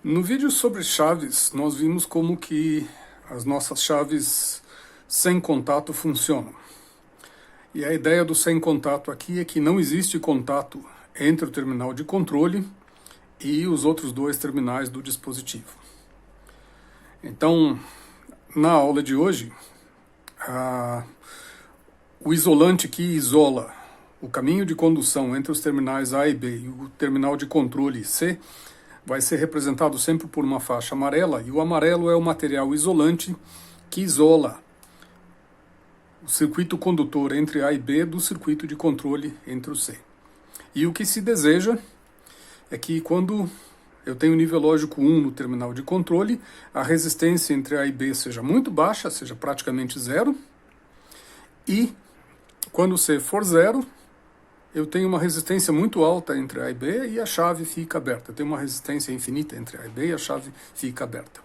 No vídeo sobre chaves, nós vimos como que as nossas chaves sem contato funcionam. E a ideia do sem contato aqui é que não existe contato entre o terminal de controle e os outros dois terminais do dispositivo. Então, na aula de hoje, o isolante que isola o caminho de condução entre os terminais A e B e o terminal de controle C vai ser representado sempre por uma faixa amarela, e o amarelo é o material isolante que isola o circuito condutor entre A e B do circuito de controle entre o C. E o que se deseja é que quando eu tenho nível lógico 1 no terminal de controle, a resistência entre A e B seja muito baixa, seja praticamente zero, e quando C for zero, eu tenho uma resistência muito alta entre A e B e a chave fica aberta. Eu tenho uma resistência infinita entre A e B e a chave fica aberta.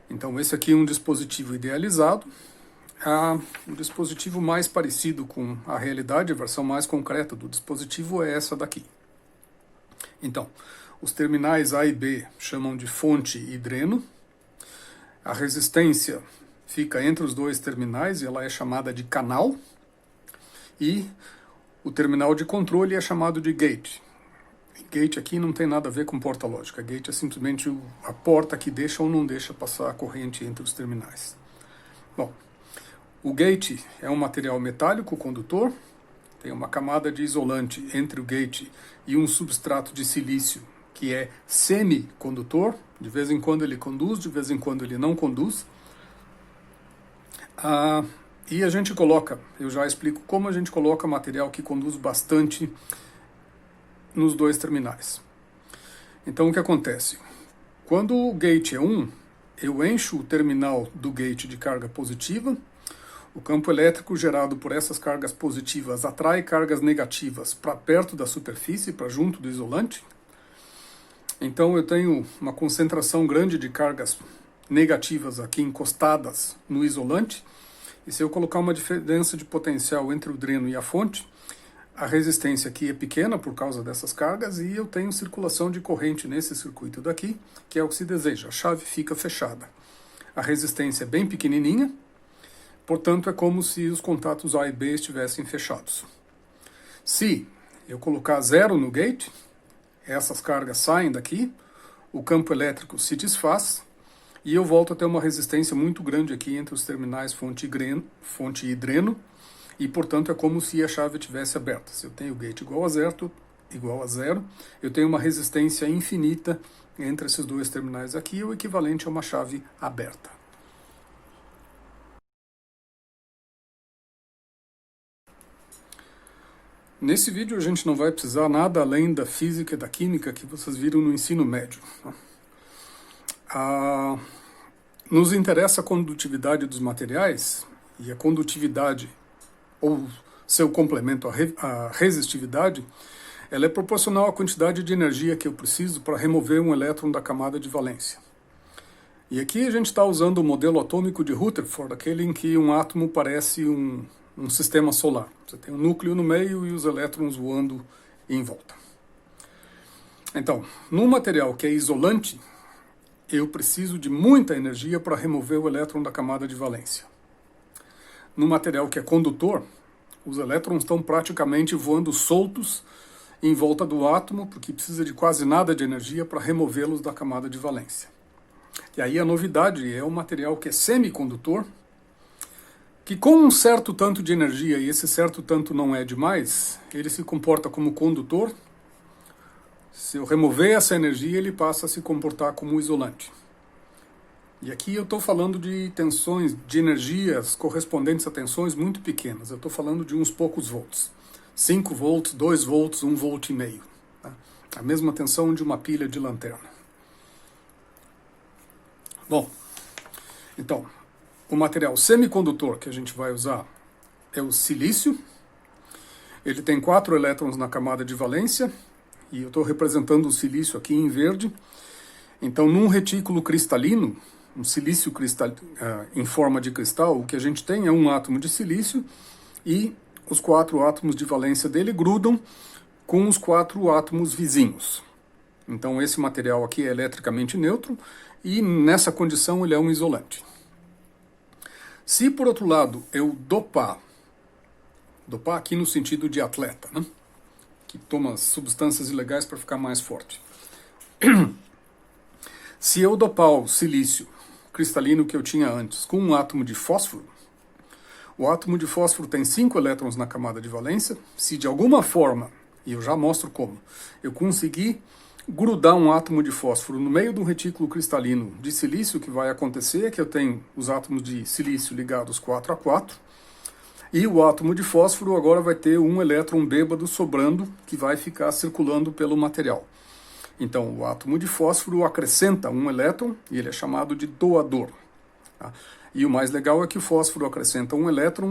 Então esse aqui é um dispositivo idealizado. O dispositivo mais parecido com a realidade, a versão mais concreta do dispositivo é essa daqui. Então, os terminais A e B chamam de fonte e dreno. A resistência fica entre os dois terminais e ela é chamada de canal. E o terminal de controle é chamado de gate. Gate aqui não tem nada a ver com porta lógica. Gate é simplesmente a porta que deixa ou não deixa passar a corrente entre os terminais. Bom, o gate é um material metálico condutor, tem uma camada de isolante entre o gate e um substrato de silício que é semicondutor. De vez em quando ele conduz, de vez em quando ele não conduz. E a gente coloca, eu já explico como a gente coloca material que conduz bastante nos dois terminais. Então o que acontece? Quando o gate é 1, eu encho o terminal do gate de carga positiva, o campo elétrico gerado por essas cargas positivas atrai cargas negativas para perto da superfície, para junto do isolante. Então eu tenho uma concentração grande de cargas negativas aqui encostadas no isolante. E se eu colocar uma diferença de potencial entre o dreno e a fonte, a resistência aqui é pequena por causa dessas cargas e eu tenho circulação de corrente nesse circuito daqui, que é o que se deseja. A chave fica fechada. A resistência é bem pequenininha, portanto é como se os contatos A e B estivessem fechados. Se eu colocar zero no gate, essas cargas saem daqui, o campo elétrico se desfaz, e eu volto a ter uma resistência muito grande aqui entre os terminais fonte e dreno, e portanto é como se a chave estivesse aberta. Se eu tenho o gate igual a zero, eu tenho uma resistência infinita entre esses dois terminais aqui, o equivalente a uma chave aberta. Nesse vídeo a gente não vai precisar nada além da física e da química que vocês viram no ensino médio. Nos interessa a condutividade dos materiais, e a condutividade, ou seu complemento, a resistividade, ela é proporcional à quantidade de energia que eu preciso para remover um elétron da camada de valência. E aqui a gente está usando o modelo atômico de Rutherford, aquele em que um átomo parece um sistema solar. Você tem um núcleo no meio e os elétrons voando em volta. Então, num material que é isolante, eu preciso de muita energia para remover o elétron da camada de valência. No material que é condutor, os elétrons estão praticamente voando soltos em volta do átomo, porque precisa de quase nada de energia para removê-los da camada de valência. E aí a novidade é um material que é semicondutor, que com um certo tanto de energia, e esse certo tanto não é demais, ele se comporta como condutor. Se eu remover essa energia, ele passa a se comportar como isolante. E aqui eu estou falando de tensões, de energias correspondentes a tensões muito pequenas. Eu estou falando de uns poucos volts. 5 volts, 2 volts, 1,5 volt. Tá? A mesma tensão de uma pilha de lanterna. Bom, então, o material semicondutor que a gente vai usar é o silício. Ele tem 4 elétrons na camada de valência. E eu estou representando o silício aqui em verde. Então, num retículo cristalino, um silício em forma de cristal, o que a gente tem é um átomo de silício e os 4 átomos de valência dele grudam com os 4 átomos vizinhos. Então esse material aqui é eletricamente neutro e nessa condição ele é um isolante. Se por outro lado eu dopar aqui no sentido de atleta, né, que toma substâncias ilegais para ficar mais forte. Se eu dopar o silício cristalino que eu tinha antes com um átomo de fósforo, o átomo de fósforo tem 5 elétrons na camada de valência. Se de alguma forma, e eu já mostro como, eu conseguir grudar um átomo de fósforo no meio do retículo cristalino de silício, o que vai acontecer é que eu tenho os átomos de silício ligados 4 a 4, e o átomo de fósforo agora vai ter um elétron bêbado sobrando, que vai ficar circulando pelo material. Então, o átomo de fósforo acrescenta um elétron, e ele é chamado de doador. Tá? E o mais legal é que o fósforo acrescenta um elétron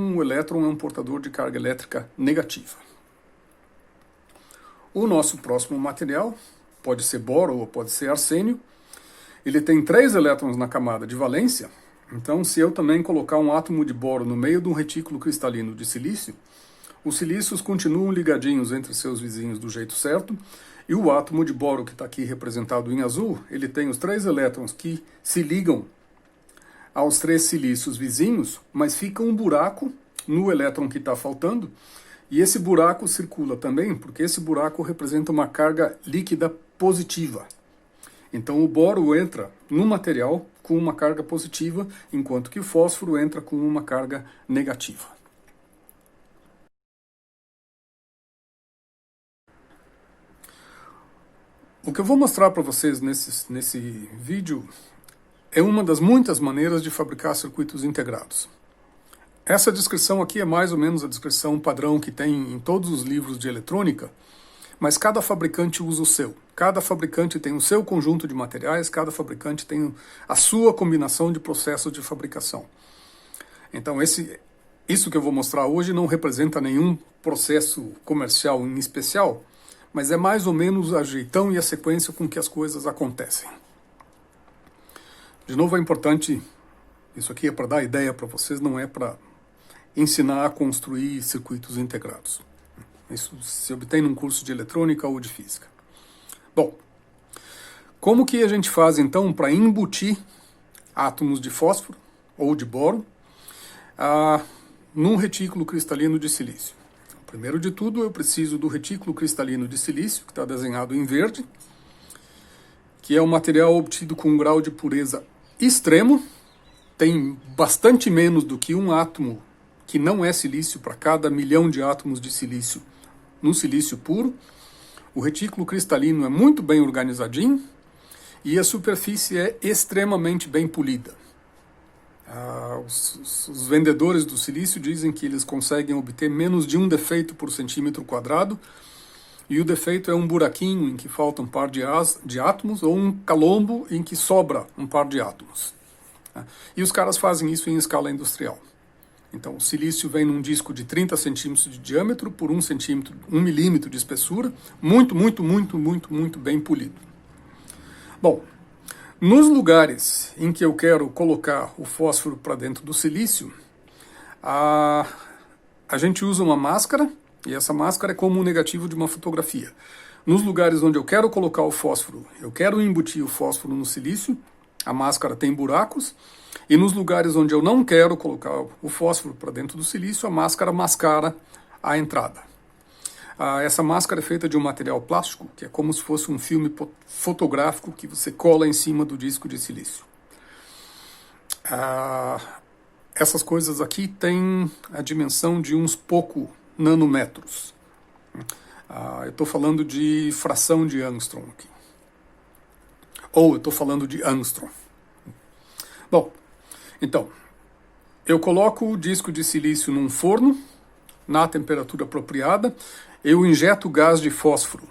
é um portador de carga elétrica negativa. O nosso próximo material pode ser boro ou pode ser arsênio. Ele tem 3 elétrons na camada de valência, então se eu também colocar um átomo de boro no meio de um retículo cristalino de silício, os silícios continuam ligadinhos entre seus vizinhos do jeito certo, e o átomo de boro que está aqui representado em azul, ele tem os 3 elétrons que se ligam aos 3 silícios vizinhos, mas fica um buraco no elétron que está faltando, e esse buraco circula também, porque esse buraco representa uma carga líquida positiva. Então o boro entra no material com uma carga positiva, enquanto que o fósforo entra com uma carga negativa. O que eu vou mostrar para vocês nesse vídeo é uma das muitas maneiras de fabricar circuitos integrados. Essa descrição aqui é mais ou menos a descrição padrão que tem em todos os livros de eletrônica, mas cada fabricante usa o seu. Cada fabricante tem o seu conjunto de materiais, cada fabricante tem a sua combinação de processos de fabricação. Então isso que eu vou mostrar hoje não representa nenhum processo comercial em especial, mas é mais ou menos a jeitão e a sequência com que as coisas acontecem. De novo, é importante, isso aqui é para dar ideia para vocês, não é para ensinar a construir circuitos integrados. Isso se obtém num curso de eletrônica ou de física. Bom, como que a gente faz então para embutir átomos de fósforo ou de boro num retículo cristalino de silício? Primeiro de tudo, eu preciso do retículo cristalino de silício, que está desenhado em verde, que é um material obtido com um grau de pureza extremo, tem bastante menos do que um átomo que não é silício para cada milhão de átomos de silício no silício puro. O retículo cristalino é muito bem organizadinho e a superfície é extremamente bem polida. Os vendedores do silício dizem que eles conseguem obter menos de um defeito por centímetro quadrado, e o defeito é um buraquinho em que falta um par de átomos ou um calombo em que sobra um par de átomos. E os caras fazem isso em escala industrial. Então o silício vem num disco de 30 centímetros de diâmetro por 1 milímetro de espessura, muito bem polido. Bom, nos lugares em que eu quero colocar o fósforo para dentro do silício, a gente usa uma máscara, e essa máscara é como um negativo de uma fotografia. Nos lugares onde eu quero colocar o fósforo, eu quero embutir o fósforo no silício, a máscara tem buracos, e nos lugares onde eu não quero colocar o fósforo para dentro do silício, a máscara mascara a entrada. Essa máscara é feita de um material plástico, que é como se fosse um filme fotográfico que você cola em cima do disco de silício. Essas coisas aqui têm a dimensão de uns pouco nanômetros. Eu estou falando de fração de angstrom aqui. Ou eu estou falando de angstrom. Bom, então, eu coloco o disco de silício num forno, na temperatura apropriada, eu injeto gás de fósforo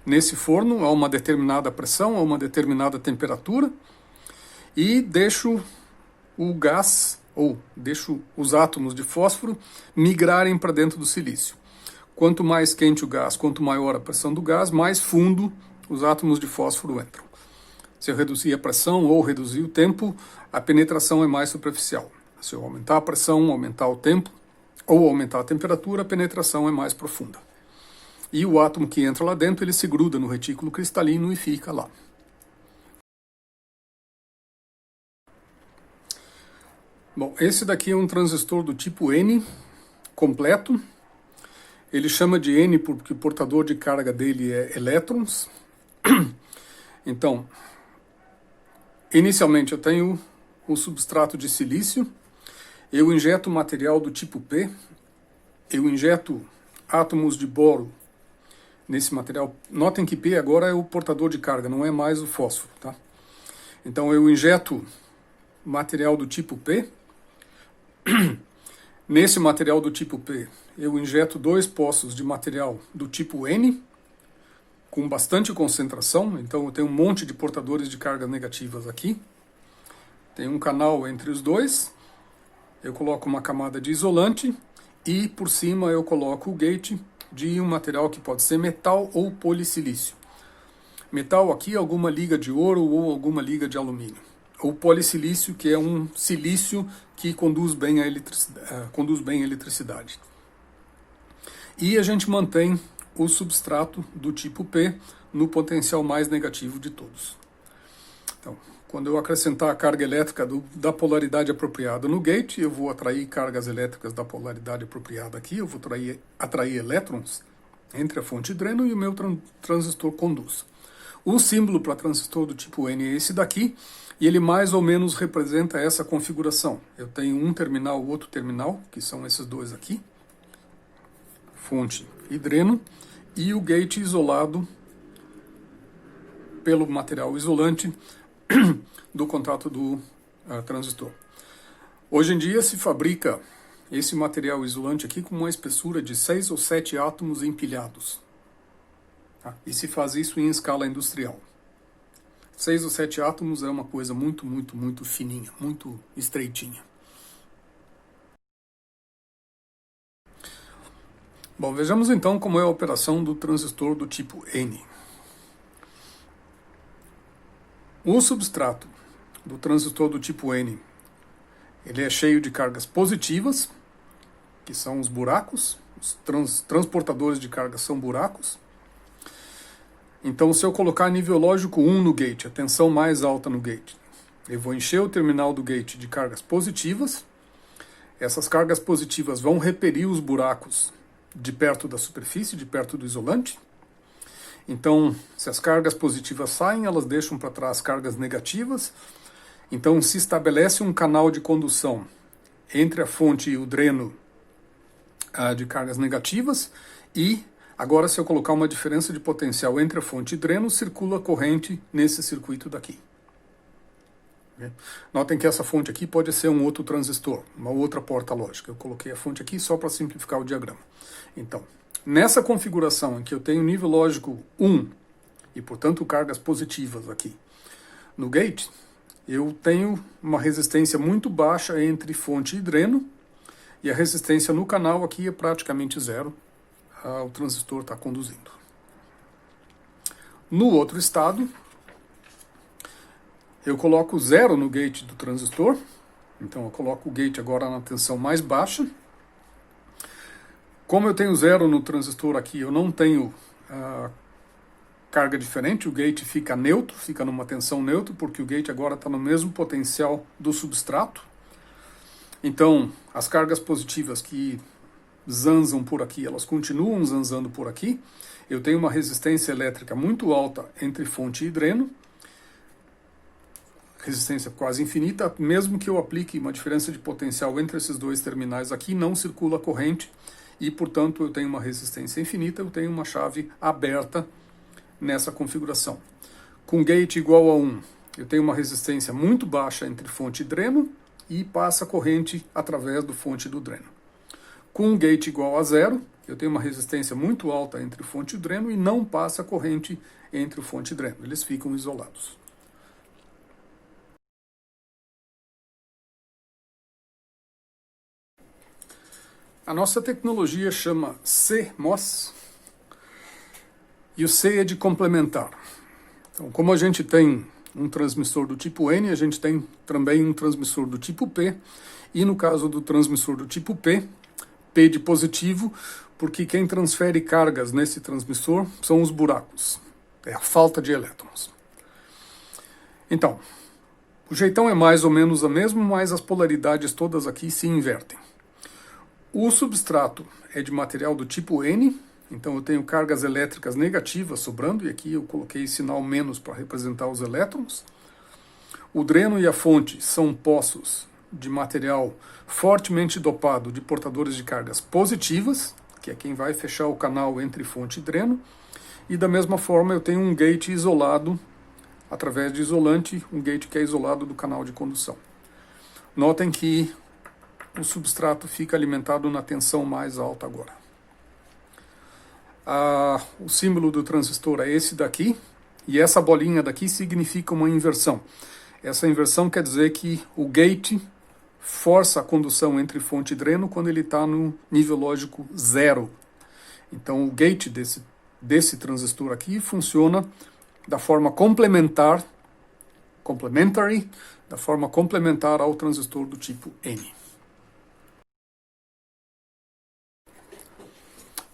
nesse forno a uma determinada pressão, a uma determinada temperatura, e deixo o gás, ou deixo os átomos de fósforo migrarem para dentro do silício. Quanto mais quente o gás, quanto maior a pressão do gás, mais fundo os átomos de fósforo entram. Se eu reduzir a pressão ou reduzir o tempo, a penetração é mais superficial. Se eu aumentar a pressão, aumentar o tempo, ou aumentar a temperatura, a penetração é mais profunda. e o átomo que entra lá dentro, ele se gruda no retículo cristalino e fica lá. Bom, esse daqui é um transistor do tipo N, completo. Ele chama de N porque o portador de carga dele é elétrons. Então, inicialmente eu tenho o substrato de silício, eu injeto material do tipo P, eu injeto átomos de boro nesse material. Notem que P agora é o portador de carga, não é mais o fósforo, tá? Então eu injeto material do tipo P. Nesse material do tipo P, eu injeto 2 poços de material do tipo N, com bastante concentração, então eu tenho um monte de portadores de cargas negativas aqui. Tem um canal entre os dois, eu coloco uma camada de isolante e por cima eu coloco o gate de um material que pode ser metal ou polissilício. Metal aqui, alguma liga de ouro ou alguma liga de alumínio. Ou polissilício, que é um silício que conduz bem a eletricidade. E a gente mantém o substrato do tipo P no potencial mais negativo de todos. Então, quando eu acrescentar a carga elétrica da polaridade apropriada no gate, eu vou atrair cargas elétricas da polaridade apropriada aqui, eu vou atrair elétrons entre a fonte e dreno e o meu transistor conduz. O símbolo para transistor do tipo N é esse daqui, e ele mais ou menos representa essa configuração. Eu tenho um terminal, outro terminal, que são esses dois aqui, fonte e dreno, e o gate isolado pelo material isolante do contato do transistor. Hoje em dia se fabrica esse material isolante aqui com uma espessura de 6 ou 7 átomos empilhados. Tá? E se faz isso em escala industrial. 6 ou 7 átomos é uma coisa muito, muito, muito fininha, muito estreitinha. Bom, vejamos então como é a operação do transistor do tipo N. O substrato do transistor do tipo N, ele é cheio de cargas positivas, que são os buracos, os transportadores de carga são buracos. Então, se eu colocar nível lógico 1 no gate, a tensão mais alta no gate, eu vou encher o terminal do gate de cargas positivas. Essas cargas positivas vão repelir os buracos de perto da superfície, de perto do isolante. Então, se as cargas positivas saem, elas deixam para trás cargas negativas. Então, se estabelece um canal de condução entre a fonte e o dreno de cargas negativas e agora, se eu colocar uma diferença de potencial entre a fonte e dreno, circula corrente nesse circuito daqui. Notem que essa fonte aqui pode ser um outro transistor, uma outra porta lógica. Eu coloquei a fonte aqui só para simplificar o diagrama. Então, nessa configuração em que eu tenho nível lógico 1 e, portanto, cargas positivas aqui no gate, eu tenho uma resistência muito baixa entre fonte e dreno e a resistência no canal aqui é praticamente zero. O transistor está conduzindo. No outro estado, eu coloco zero no gate do transistor, então eu coloco o gate agora na tensão mais baixa. Como eu tenho zero no transistor aqui, eu não tenho carga diferente, o gate fica neutro, fica numa tensão neutra, porque o gate agora está no mesmo potencial do substrato. Então, as cargas positivas que zanzam por aqui, elas continuam zanzando por aqui. Eu tenho uma resistência elétrica muito alta entre fonte e dreno, resistência quase infinita. Mesmo que eu aplique uma diferença de potencial entre esses dois terminais aqui, não circula corrente e, portanto, eu tenho uma resistência infinita, eu tenho uma chave aberta nessa configuração. Com gate igual a 1, eu tenho uma resistência muito baixa entre fonte e dreno e passa corrente através do fonte e do dreno. Com um gate igual a 0, eu tenho uma resistência muito alta entre fonte e dreno e não passa corrente entre o fonte e dreno. Eles ficam isolados. A nossa tecnologia chama CMOS e o C é de complementar. Então, como a gente tem um transmissor do tipo N, a gente tem também um transmissor do tipo P, e no caso do transmissor do tipo P de positivo, porque quem transfere cargas nesse transmissor são os buracos, é a falta de elétrons. Então, o jeitão é mais ou menos o mesmo, mas as polaridades todas aqui se invertem. O substrato é de material do tipo N, então eu tenho cargas elétricas negativas sobrando, e aqui eu coloquei sinal menos para representar os elétrons. O dreno e a fonte são poços de material fortemente dopado de portadores de cargas positivas, que é quem vai fechar o canal entre fonte e dreno, e da mesma forma eu tenho um gate isolado, através de isolante, um gate que é isolado do canal de condução. Notem que o substrato fica alimentado na tensão mais alta agora. O símbolo do transistor é esse daqui, e essa bolinha daqui significa uma inversão. Essa inversão quer dizer que o gate força a condução entre fonte e dreno quando ele está no nível lógico 0. Então o gate desse transistor aqui funciona da forma complementary, da forma complementar ao transistor do tipo N.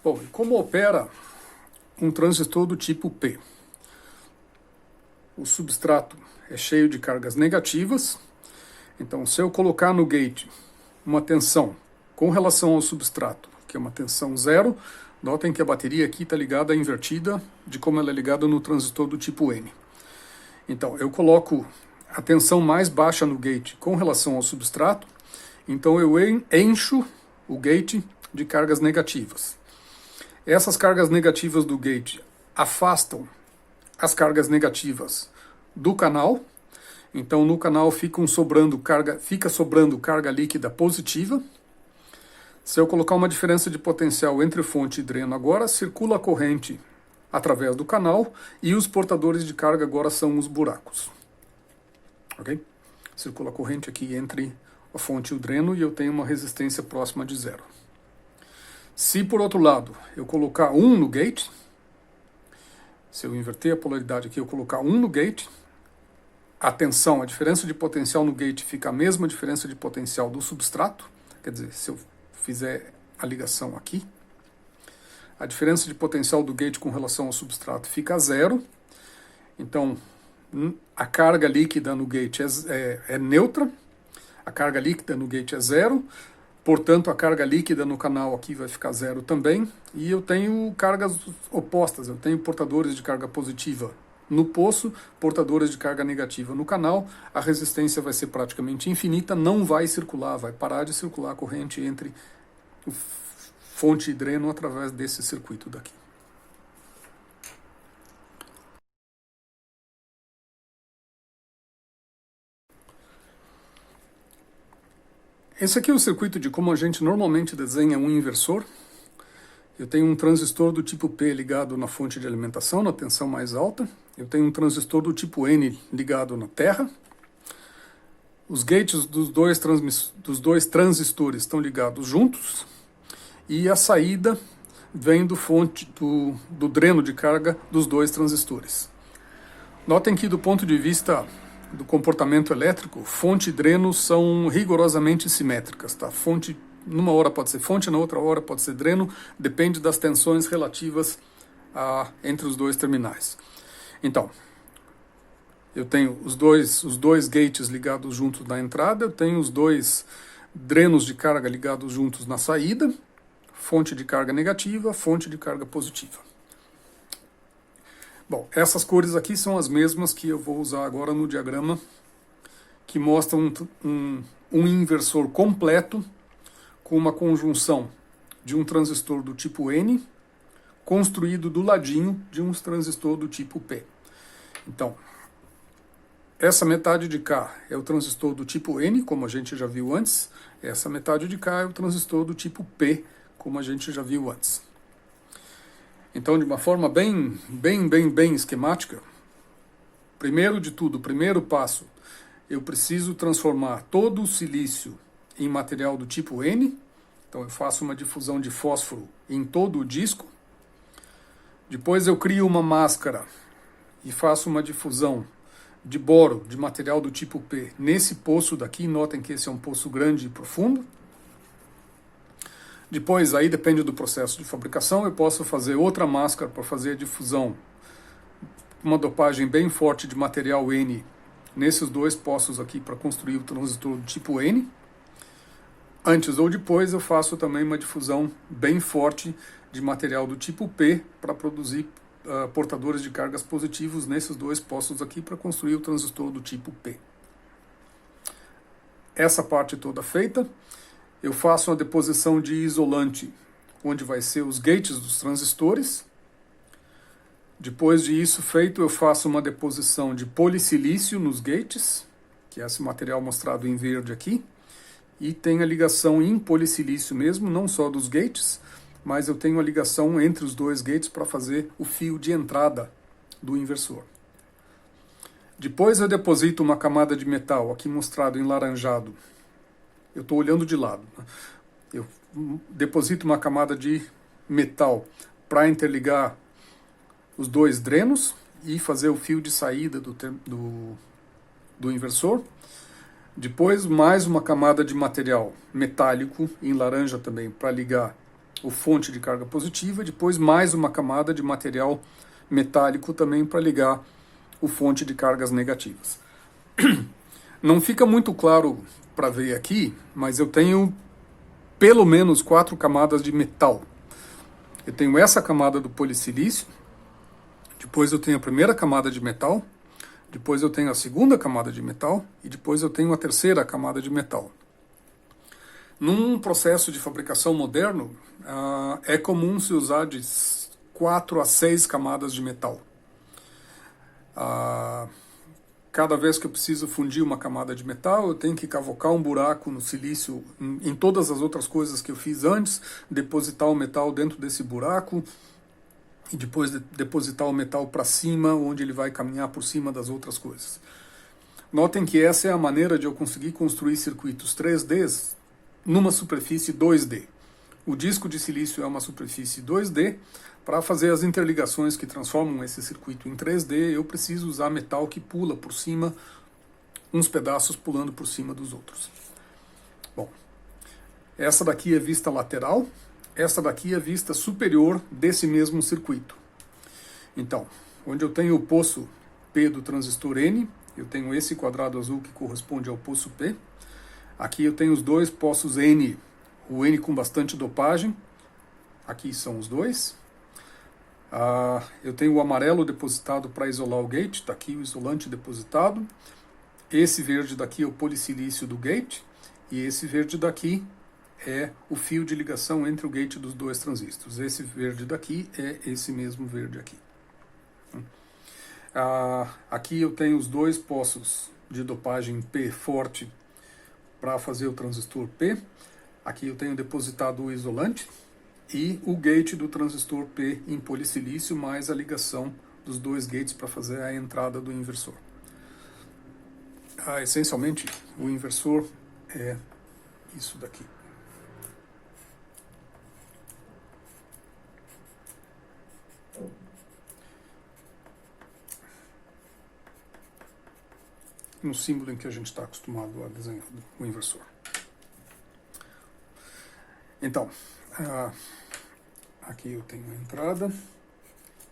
Bom, e como opera um transistor do tipo P? O substrato é cheio de cargas negativas, então se eu colocar no gate uma tensão com relação ao substrato, que é uma tensão 0, notem que a bateria aqui está ligada invertida de como ela é ligada no transistor do tipo N. Então eu coloco a tensão mais baixa no gate com relação ao substrato, então eu encho o gate de cargas negativas. Essas cargas negativas do gate afastam as cargas negativas do canal, então no canal fica sobrando carga líquida positiva. Se eu colocar uma diferença de potencial entre fonte e dreno agora, circula a corrente através do canal e os portadores de carga agora são os buracos. Ok? Circula a corrente aqui entre a fonte e o dreno e eu tenho uma resistência próxima de 0. Se por outro lado eu colocar 1 no gate, se eu inverter a polaridade aqui, eu colocar 1 no gate, a tensão, a diferença de potencial no gate fica a mesma diferença de potencial do substrato, quer dizer, se eu fizer a ligação aqui, a diferença de potencial do gate com relação ao substrato fica 0, então a carga líquida no gate é neutra, a carga líquida no gate é 0, portanto a carga líquida no canal aqui vai ficar 0 também, e eu tenho cargas opostas, eu tenho portadores de carga positiva no poço, portadores de carga negativa no canal, a resistência vai ser praticamente infinita, não vai circular, vai parar de circular a corrente entre fonte e dreno através desse circuito daqui. Esse aqui é o circuito de como a gente normalmente desenha um inversor. Eu tenho um transistor do tipo P ligado na fonte de alimentação, na tensão mais alta. Eu tenho um transistor do tipo N ligado na terra. Os gates dos dois transistores estão ligados juntos. E a saída vem do dreno de carga dos dois transistores. Notem que do ponto de vista do comportamento elétrico, fonte e dreno são rigorosamente simétricas. Tá? Fonte, numa hora pode ser fonte, na outra hora pode ser dreno, depende das tensões relativas entre os dois terminais. Então, eu tenho os dois gates ligados juntos na entrada, eu tenho os dois drenos de carga ligados juntos na saída, fonte de carga negativa, fonte de carga positiva. Bom, essas cores aqui são as mesmas que eu vou usar agora no diagrama que mostra um inversor completo com uma conjunção de um transistor do tipo N construído do ladinho de um transistor do tipo P. Então, essa metade de cá é o transistor do tipo N, como a gente já viu antes. Essa metade de cá é o transistor do tipo P, como a gente já viu antes. Então, de uma forma bem esquemática, primeiro de tudo, o primeiro passo, eu preciso transformar todo o silício em material do tipo N. Então, eu faço uma difusão de fósforo em todo o disco. Depois eu crio uma máscara e faço uma difusão de boro, de material do tipo P, nesse poço daqui. Notem que esse é um poço grande e profundo. Depois, aí depende do processo de fabricação, eu posso fazer outra máscara para fazer a difusão, uma dopagem bem forte de material N nesses dois poços aqui para construir o transistor do tipo N. Antes ou depois eu faço também uma difusão bem forte de material do tipo P para produzir portadores de cargas positivos nesses dois poços aqui para construir o transistor do tipo P. Essa parte toda feita, eu faço uma deposição de isolante, onde vai ser os gates dos transistores. Depois de isso feito, eu faço uma deposição de polissilício nos gates, que é esse material mostrado em verde aqui. E tem a ligação em polissilício mesmo, não só dos gates, mas eu tenho a ligação entre os dois gates para fazer o fio de entrada do inversor. Depois eu deposito uma camada de metal, aqui mostrado em laranjado. Eu estou olhando de lado. Eu deposito uma camada de metal para interligar os dois drenos e fazer o fio de saída do inversor. Depois mais uma camada de material metálico, em laranja também, para ligar o fonte de carga positiva. Depois mais uma camada de material metálico também para ligar o fonte de cargas negativas. Não fica muito claro para ver aqui, mas eu tenho pelo menos 4 camadas de metal. Eu tenho essa camada do polissilício, depois eu tenho a primeira camada de metal, depois eu tenho a segunda camada de metal e depois eu tenho a terceira camada de metal. Num processo de fabricação moderno, é comum se usar de 4 a 6 camadas de metal. Cada vez que eu preciso fundir uma camada de metal, eu tenho que cavocar um buraco no silício, em todas as outras coisas que eu fiz antes, depositar o metal dentro desse buraco, e depois depositar o metal para cima, onde ele vai caminhar por cima das outras coisas. Notem que essa é a maneira de eu conseguir construir circuitos 3D numa superfície 2D. O disco de silício é uma superfície 2D. Para fazer as interligações que transformam esse circuito em 3D, eu preciso usar metal que pula por cima, uns pedaços pulando por cima dos outros. Bom, essa daqui é vista lateral, essa daqui é vista superior desse mesmo circuito. Então, onde eu tenho o poço P do transistor N, eu tenho esse quadrado azul que corresponde ao poço P. Aqui eu tenho os dois poços N, o N com bastante dopagem, aqui são os dois. Eu tenho o amarelo depositado para isolar o gate, está aqui o isolante depositado. Esse verde daqui é o polissilício do gate, e esse verde daqui é o fio de ligação entre o gate dos dois transistores. Esse verde daqui é esse mesmo verde aqui. Aqui eu tenho os dois poços de dopagem P forte para fazer o transistor P. Aqui eu tenho depositado o isolante e o gate do transistor P em polissilício, mais a ligação dos dois gates para fazer a entrada do inversor. Essencialmente, o inversor é isso daqui. No símbolo em que a gente está acostumado a desenhar o inversor. Então, aqui eu tenho a entrada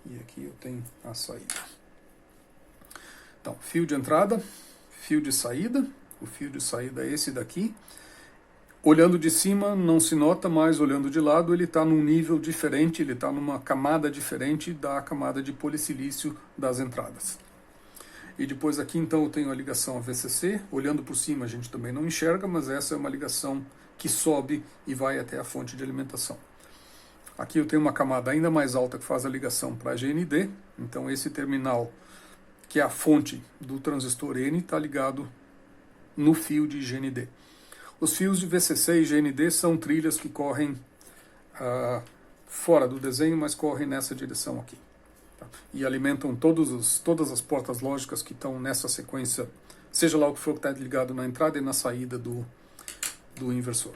e aqui eu tenho a saída. Então, fio de entrada, fio de saída. O fio de saída é esse daqui. Olhando de cima não se nota, mas olhando de lado ele está num nível diferente, ele está numa camada diferente da camada de polissilício das entradas. E depois aqui então eu tenho a ligação a VCC. Olhando por cima a gente também não enxerga, mas essa é uma ligação que sobe e vai até a fonte de alimentação. Aqui eu tenho uma camada ainda mais alta que faz a ligação para a GND. Então esse terminal, que é a fonte do transistor N, está ligado no fio de GND. Os fios de VCC e GND são trilhas que correm fora do desenho, mas correm nessa direção aqui. Tá? E alimentam todas as portas lógicas que estão nessa sequência, seja lá o que for que está ligado na entrada e na saída do inversor.